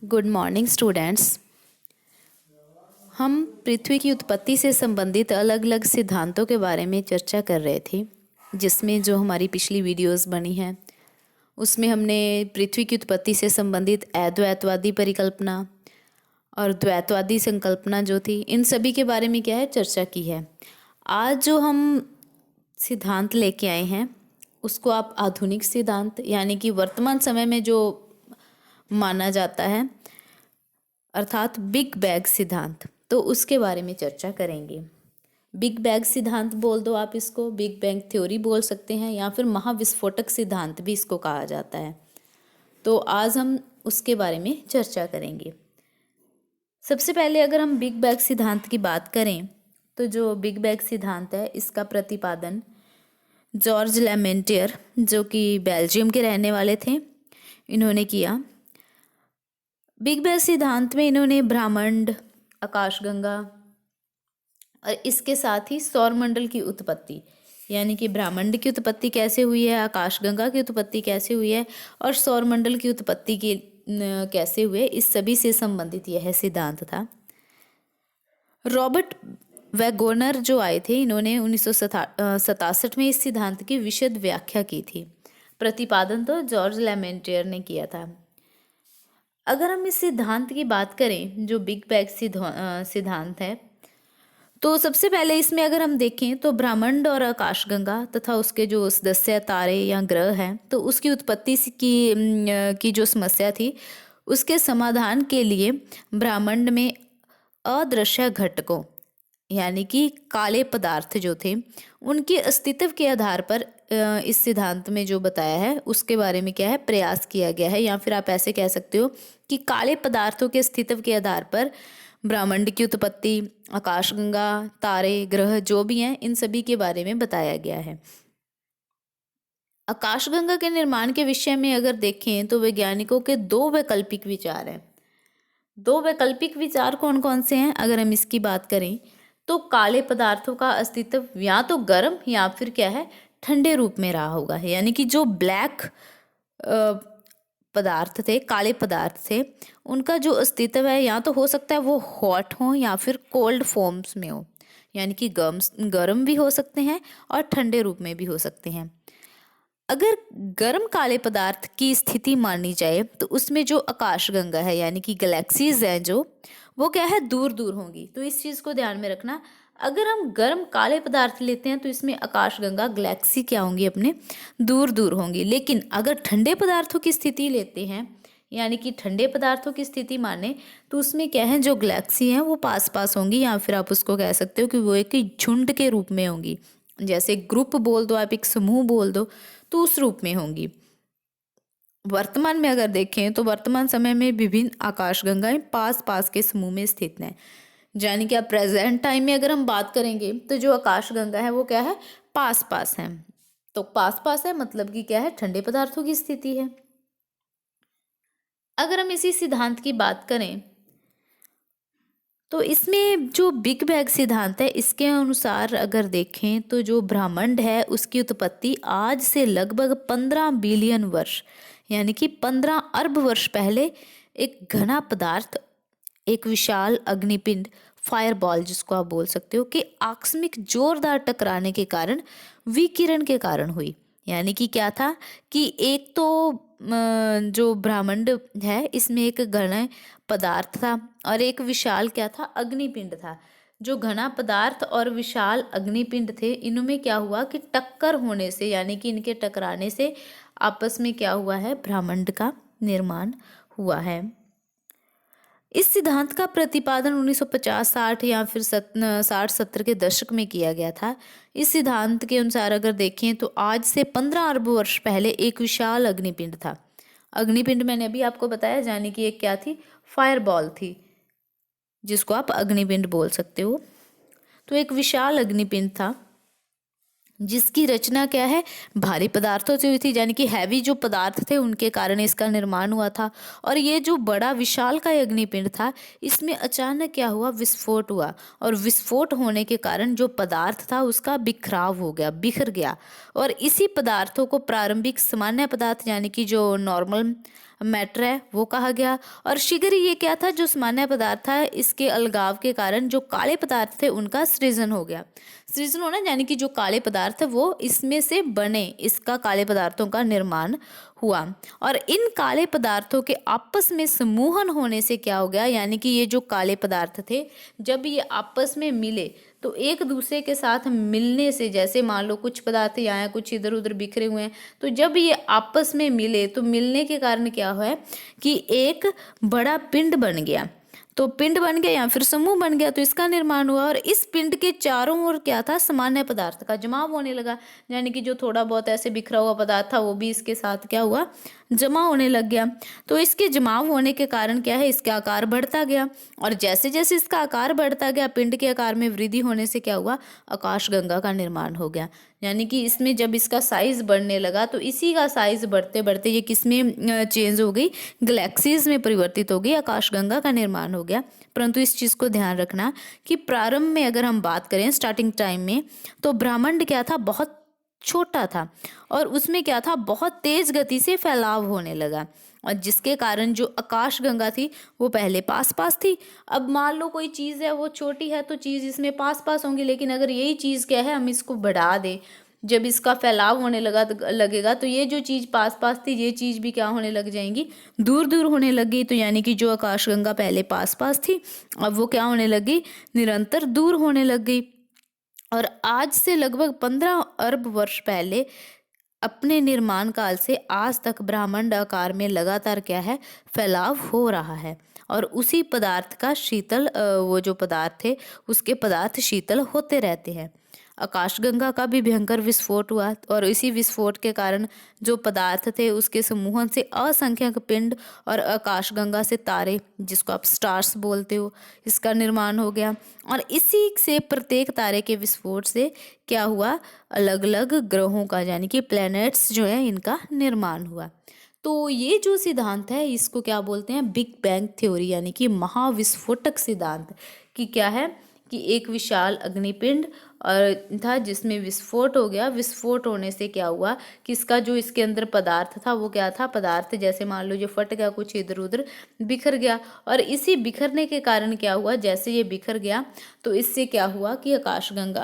Good morning students. हम पृथ्वी की उत्पत्ति से संबंधित अलग अलग सिद्धांतों के बारे में चर्चा कर रहे थे, जिसमें जो हमारी पिछली वीडियोस बनी हैं उसमें हमने पृथ्वी की उत्पत्ति से संबंधित अद्वैतवादी परिकल्पना और द्वैतवादी संकल्पना जो थी, इन सभी के बारे में क्या है चर्चा की है। आज जो हम सिद्धांत लेके आए हैं उसको आप आधुनिक सिद्धांत यानी कि वर्तमान समय में जो माना जाता है अर्थात बिग बैंग सिद्धांत, तो उसके बारे में चर्चा करेंगे। बिग बैंग सिद्धांत बोल दो आप इसको, बिग बैंग थ्योरी बोल सकते हैं या फिर महाविस्फोटक सिद्धांत भी इसको कहा जाता है। तो आज हम उसके बारे में चर्चा करेंगे। सबसे पहले अगर हम बिग बैंग सिद्धांत की बात करें तो जो बिग बैंग सिद्धांत है इसका प्रतिपादन जॉर्ज लेमेंटियर, जो कि बेल्जियम के रहने वाले थे, इन्होंने किया। बिग बैंग सिद्धांत में इन्होंने ब्रह्मांड, आकाशगंगा और इसके साथ ही सौरमंडल की उत्पत्ति यानी कि ब्रह्मांड की उत्पत्ति कैसे हुई है, आकाशगंगा की उत्पत्ति कैसे हुई है और सौरमंडल की उत्पत्ति की कैसे हुए, इस सभी से संबंधित यह सिद्धांत था। रॉबर्ट वैगोनर जो आए थे, इन्होंने 1967 में इस सिद्धांत की विशद व्याख्या की थी। प्रतिपादन तो जॉर्ज लेमेंटियर ने किया था। अगर हम इस सिद्धांत की बात करें जो बिग बैंग सिद्धांत है, तो सबसे पहले इसमें अगर हम देखें तो ब्रह्मांड और आकाशगंगा तथा उसके जो सदस्य तारे या ग्रह हैं, तो उसकी उत्पत्ति की जो समस्या थी उसके समाधान के लिए ब्रह्मांड में अदृश्य घटकों यानी कि काले पदार्थ जो थे उनके अस्तित्व के आधार पर इस सिद्धांत में जो बताया है उसके बारे में क्या है प्रयास किया गया है, या फिर आप ऐसे कह सकते हो कि काले पदार्थों के अस्तित्व के आधार पर ब्रह्मांड की उत्पत्ति, आकाशगंगा, तारे, ग्रह जो भी हैं, इन सभी के बारे में बताया गया है। आकाशगंगा के निर्माण के विषय में अगर देखें तो वैज्ञानिकों के दो वैकल्पिक विचार हैं। दो वैकल्पिक विचार कौन कौन से हैं अगर हम इसकी बात करें तो काले पदार्थों का अस्तित्व या तो गर्म या फिर क्या है ठंडे रूप में रहा होगा, यानी कि जो ब्लैक पदार्थ थे, काले पदार्थ थे, उनका जो अस्तित्व है या तो हो सकता है वो हॉट हो या फिर कोल्ड फॉर्म्स में हो, यानी कि गर्म भी हो सकते हैं और ठंडे रूप में भी हो सकते हैं। अगर गर्म काले पदार्थ की स्थिति मानी जाए तो उसमें जो आकाशगंगा है यानी कि गैलेक्सीज हैं जो वो क्या है दूर दूर होंगी। तो इस चीज़ को ध्यान में रखना, अगर हम गर्म काले पदार्थ लेते हैं तो इसमें आकाशगंगा गैलेक्सी क्या होंगी अपने दूर दूर होंगी। लेकिन अगर ठंडे पदार्थों की स्थिति लेते हैं यानी कि ठंडे पदार्थों की स्थिति माने तो उसमें क्या है जो गैलेक्सी हैं वो पास पास होंगी, या फिर आप उसको कह सकते हो कि वो एक झुंड के रूप में होंगी। जैसे ग्रुप बोल दो आप, एक समूह बोल दो, तो उस रूप में होंगी। वर्तमान में अगर देखें तो वर्तमान समय में विभिन्न आकाशगंगाएं पास पास के समूह में स्थित हैं, यानी कि अब प्रेजेंट टाइम में अगर हम बात करेंगे तो जो आकाशगंगा है वो क्या है पास पास है। तो पास पास है मतलब कि क्या है ठंडे पदार्थों की स्थिति है। अगर हम इसी सिद्धांत की बात करें तो इसमें जो बिग बैंग सिद्धांत है इसके अनुसार अगर देखें तो जो ब्रह्मांड है उसकी उत्पत्ति आज से लगभग 15 बिलियन वर्ष यानी कि 15 अरब वर्ष पहले एक घना पदार्थ, एक विशाल अग्निपिंड, फायरबॉल जिसको आप बोल सकते हो, कि आकस्मिक जोरदार टकराने के कारण विकिरण के कारण हुई। यानी कि क्या था कि एक तो जो ब्रह्मांड है इसमें एक घना पदार्थ था और एक विशाल क्या था अग्निपिंड था। जो घना पदार्थ और विशाल अग्निपिंड थे इनमें क्या हुआ कि टक्कर होने से यानी कि इनके टकराने से आपस में क्या हुआ है ब्रह्मांड का निर्माण हुआ है। इस सिद्धांत का प्रतिपादन 1950-60 या फिर 60-70 के दशक में किया गया था। इस सिद्धांत के अनुसार अगर देखें तो आज से 15 अरब वर्ष पहले एक विशाल अग्निपिंड था। अग्निपिंड मैंने अभी आपको बताया, यानी कि एक क्या थी फायरबॉल थी जिसको आप अग्निपिंड बोल सकते हो। तो एक विशाल अग्निपिंड था जिसकी रचना क्या है भारी पदार्थों से हुई थी, यानी कि हैवी जो पदार्थ थे उनके कारण इसका निर्माण हुआ था। और ये जो बड़ा विशाल का अग्निपिंड था इसमें अचानक क्या हुआ विस्फोट हुआ, और विस्फोट होने के कारण जो पदार्थ था उसका बिखराव हो गया, बिखर गया। और इसी पदार्थों को प्रारंभिक सामान्य पदार्थ यानी कि जो नॉर्मल मैटर है वो कहा गया। और शीघ्र ही ये क्या था, जो सामान्य पदार्थ था इसके अलगाव के कारण जो काले पदार्थ थे उनका सृजन हो गया। सृजन होना यानी कि जो काले पदार्थ है वो इसमें से बने, इसका काले पदार्थों का निर्माण हुआ। और इन काले पदार्थों के आपस में समूहन होने से क्या हो गया, यानी कि ये जो काले पदार्थ थे जब ये आपस में मिले तो एक दूसरे के साथ मिलने से, जैसे मान लो कुछ पदार्थ यहाँ हैं कुछ इधर उधर बिखरे हुए हैं, तो जब ये आपस में मिले तो मिलने के कारण क्या हुआ कि एक बड़ा पिंड बन गया। तो पिंड बन गया या फिर समूह बन गया, तो इसका निर्माण हुआ। और इस पिंड के चारों ओर क्या था, सामान्य पदार्थ का जमाव होने लगा, यानी कि जो थोड़ा बहुत ऐसे बिखरा हुआ पदार्थ था वो भी इसके साथ क्या हुआ, जमा होने लग गया। तो इसके जमाव होने के कारण क्या है, इसका आकार बढ़ता गया। और जैसे जैसे इसका आकार बढ़ता गया, पिंड के आकार में वृद्धि होने से क्या हुआ, आकाशगंगा का निर्माण हो गया। यानी कि इसमें जब इसका साइज बढ़ने लगा तो इसी का साइज बढ़ते बढ़ते ये किसमें चेंज हो गई, गैलेक्सीज में परिवर्तित हो गई, आकाशगंगा का निर्माण हो गया। परंतु इस चीज़ को ध्यान रखना कि प्रारंभ में अगर हम बात करें स्टार्टिंग टाइम में, तो ब्रह्मांड क्या था, बहुत छोटा था और उसमें क्या था, बहुत तेज गति से फैलाव होने लगा। और जिसके कारण जो आकाशगंगा थी वो पहले पास पास थी। अब मान लो कोई चीज़ है वो छोटी है तो चीज़ इसमें पास पास होंगी, लेकिन अगर यही चीज़ क्या है, हम इसको बढ़ा दें, जब इसका फैलाव होने लगेगा तो ये जो चीज़ पास पास थी ये चीज़ भी क्या होने लग जाएंगी, दूर दूर होने लग गई। तो यानी कि जो आकाशगंगा पहले पास पास थी अब वो क्या होने लगी, निरंतर दूर होने लग गई। और आज से लगभग 15 अरब वर्ष पहले अपने निर्माण काल से आज तक ब्रह्मांड आकार में लगातार क्या है, फैलाव हो रहा है। और उसी पदार्थ का शीतल वो जो पदार्थ थे उसके पदार्थ शीतल होते रहते हैं। आकाशगंगा का भी भयंकर विस्फोट हुआ और इसी विस्फोट के कारण जो पदार्थ थे उसके समूहन से असंख्यक पिंड और आकाशगंगा से तारे, जिसको आप स्टार्स बोलते हो, इसका निर्माण हो गया। और इसी से प्रत्येक तारे के विस्फोट से क्या हुआ, अलग अलग ग्रहों का यानी कि प्लैनेट्स जो है इनका निर्माण हुआ। तो ये जो सिद्धांत है इसको क्या बोलते हैं, बिग बैंग थ्योरी, यानी कि महाविस्फोटक सिद्धांत। कि क्या है कि एक विशाल अग्निपिंड और था जिसमें विस्फोट हो गया। विस्फोट होने से क्या हुआ कि इसका जो इसके अंदर पदार्थ था वो क्या था, पदार्थ जैसे मान लो जो फट गया, कुछ इधर उधर बिखर गया। और इसी बिखरने के कारण क्या हुआ, जैसे ये बिखर गया तो इससे क्या हुआ कि आकाशगंगा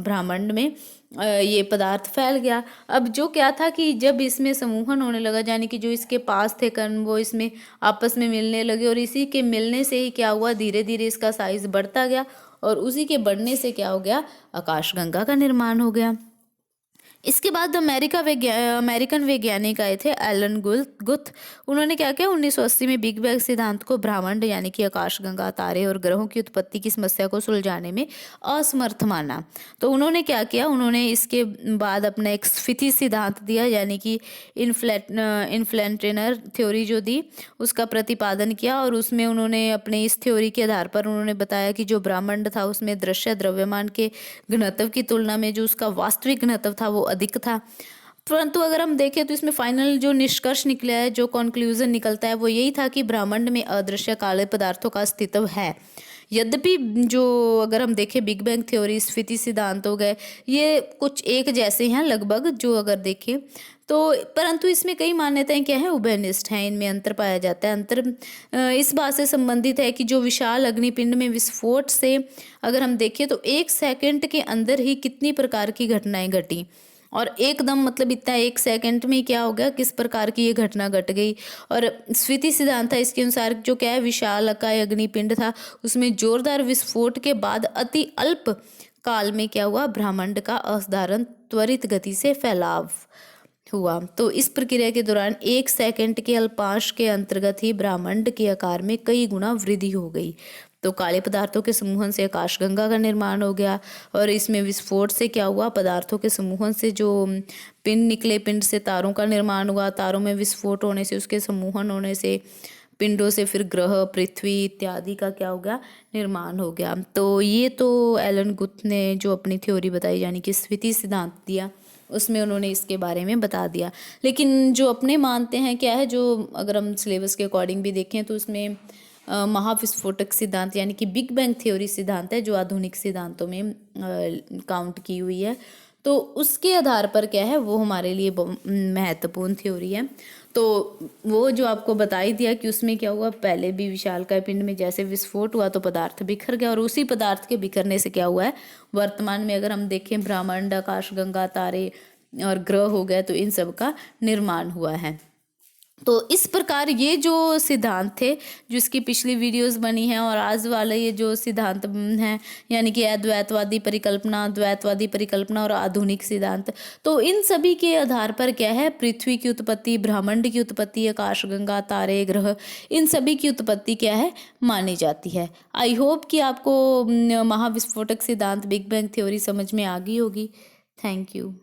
ब्रह्मांड में ये पदार्थ फैल गया। अब जो क्या था कि जब इसमें समूहन होने लगा, यानी कि जो इसके पास थे कण वो इसमें आपस में मिलने लगे और इसी के मिलने से ही क्या हुआ, धीरे धीरे इसका साइज बढ़ता गया और उसी के बढ़ने से क्या हो गया, आकाशगंगा का निर्माण हो गया। इसके बाद अमेरिकन वैज्ञानिक आए थे एलन गुथ। उन्होंने क्या किया, 1980 में बिग बैंग सिद्धांत को ब्रह्मांड यानी कि आकाशगंगा, तारे और ग्रहों की उत्पत्ति की समस्या को सुलझाने में असमर्थ माना। तो उन्होंने क्या किया, उन्होंने इसके बाद अपना एक स्फीति सिद्धांत दिया, यानी कि इन्फ्लेटेनर थ्योरी जो दी उसका प्रतिपादन किया। और उसमें उन्होंने अपने इस थ्योरी के आधार पर उन्होंने बताया कि जो ब्रह्मांड था उसमें दृश्य द्रव्यमान के घनत्व की तुलना में जो उसका वास्तविक घनत्व था वो अधिक था। परंतु अगर हम देखें तो इसमें फाइनल जो निष्कर्ष निकला है, जो कंक्लूजन निकलता है वो यही था कि ब्रह्मांड में अदृश्य काले पदार्थों का अस्तित्व है। यद्यपि जो अगर हम देखें बिग बैंग थ्योरी, स्फीति सिद्धांत हो गए, ये कुछ एक जैसे हैं लगभग जो अगर देखें तो, परंतु इसमें कई मान्यताएं क्या है, उभयनिष्ठ हैं, इनमें अंतर पाया जाता है। अंतर इस बात से संबंधित है कि जो विशाल अग्निपिंड में विस्फोट से अगर हम देखें तो 1 सेकंड के अंदर ही कितनी प्रकार की घटनाएं घटी और एकदम मतलब इतना 1 सेकंड में क्या हो गया, किस प्रकार की ये घटना घट गई। और स्फीति सिद्धांत था इसके अनुसार जो क्या है, विशाल अकाय अग्निपिंड था उसमें जोरदार विस्फोट के बाद अति अल्प काल में क्या हुआ, ब्रह्मांड का असाधारण त्वरित गति से फैलाव हुआ। तो इस प्रक्रिया के दौरान 1 सेकंड के अल्पांश के अंतर्गत ही ब्रह्मांड के आकार में कई गुना वृद्धि हो गई। तो काले पदार्थों के समूहन से आकाशगंगा का निर्माण हो गया और इसमें विस्फोट से क्या हुआ, पदार्थों के समूहन से जो पिंड निकले, पिंड से तारों का निर्माण हुआ, तारों में विस्फोट होने से उसके समूहन होने से पिंडों से फिर ग्रह, पृथ्वी इत्यादि का क्या हो गया, निर्माण हो गया। तो ये तो एलन गुथ ने जो अपनी थ्योरी बताई यानी कि स्फीति सिद्धांत दिया उसमें उन्होंने इसके बारे में बता दिया। लेकिन जो अपने मानते हैं क्या है, जो अगर हम सिलेबस के अकॉर्डिंग भी देखें तो उसमें महाविस्फोटक सिद्धांत यानी कि बिग बैंग थ्योरी सिद्धांत है जो आधुनिक सिद्धांतों में काउंट की हुई है। तो उसके आधार पर क्या है वो हमारे लिए महत्वपूर्ण थ्योरी है। तो वो जो आपको बताई दिया कि उसमें क्या हुआ, पहले भी विशालकाय पिंड में जैसे विस्फोट हुआ तो पदार्थ बिखर गया, और उसी पदार्थ के बिखरने से क्या हुआ है, वर्तमान में अगर हम देखें ब्रह्मांड, आकाशगंगा, तारे और ग्रह हो गए, तो इन सब का निर्माण हुआ है। तो इस प्रकार ये जो सिद्धांत थे, जो इसकी पिछली वीडियोस बनी हैं, और आज वाला ये जो सिद्धांत हैं, यानी कि अद्वैतवादी परिकल्पना, द्वैतवादी परिकल्पना और आधुनिक सिद्धांत, तो इन सभी के आधार पर क्या है, पृथ्वी की उत्पत्ति, ब्रह्मांड की उत्पत्ति, आकाशगंगा, तारे, ग्रह, इन सभी की उत्पत्ति क्या है, मानी जाती है। आई होप कि आपको महाविस्फोटक सिद्धांत, बिग बैंग थ्योरी समझ में आ गई होगी। Thank you.